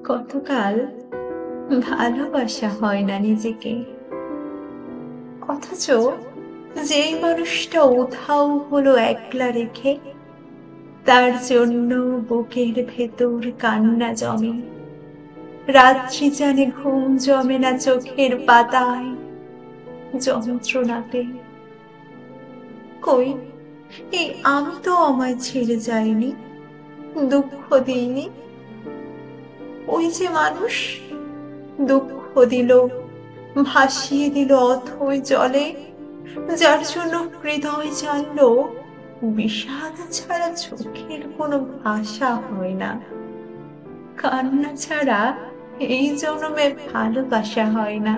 কতকাল ভালোবাসা হয় না নিজেকে, অথচ যেই মানুষটা উধাও হলো একলা রেখে, তার জন্য বুকের ভেতর কান্না জমে। রাত্রি জানে ঘুম জমে না চোখের পাতায় যন্ত্রণাতে। কই, এই আমি তো আমায় ছেড়ে যাইনি, দুঃখ দিইনি। ওই যে মানুষ দুঃখ দিল, ভাসিয়ে দিল অথই জলে, যার জন্য হৃদয় জানল বিষাদ ছাড়া চোখের কোনো ভাষা হয় না, কান্না ছাড়া এই জন্মে ভালোবাসা হয় না।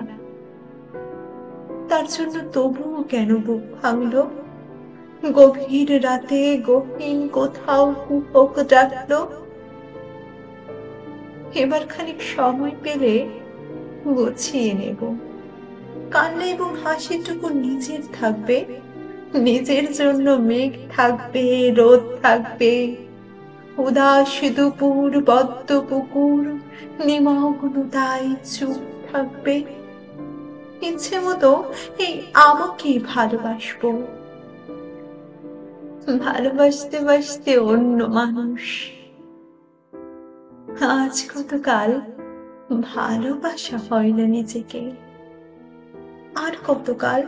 তার জন্য তবুও কেন বুক ভাঙলো, গভীর রাতে গহীন কোথাও কুহক ডাকলো। এবার খানিক সময় পেলে গুছিয়ে নেব, কান্না এবং হাসিটুকু নিজের থাকবে, নিজের জন্য মেঘ থাকবে, রোদ থাকবে, উদাস দুপুর, বদ্ধ পুকুর, নিমগ্ন তাই চুপ থাকবে। ইচ্ছে মতো এই আমাকেই ভালোবাসবো, ভালোবাসতে বাসতে অন্য মানুষ। আজ কতকাল ভালোবাসা হয় না নিজেকে, আর কতকাল,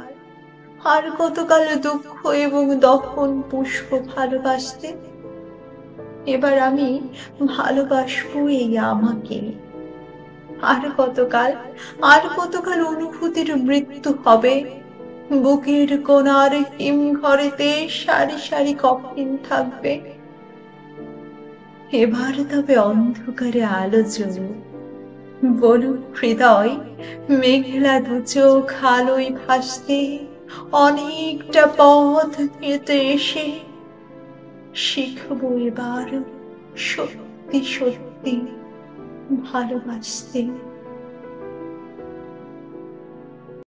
আর কতকাল দুঃখ এবং দহন পুষ্প ভালোবাসতে। এবার আমি ভালোবাসবো এই আমাকে। আর কতকাল, আর কতকাল অনুভূতির মৃত্যু হবে, বুকের কোণার হিম ঘরেতে সারি সারি কফিন থাকবে। এবার তবে অন্ধকারে আলো জ্বলুক, বলুক হৃদয় মেঘলা দু চোখ আলোয় ভাসতে, অনেকটা পথ হেঁটে এসে শিখবো এবার সত্যি সত্যি ভালোবাসতে।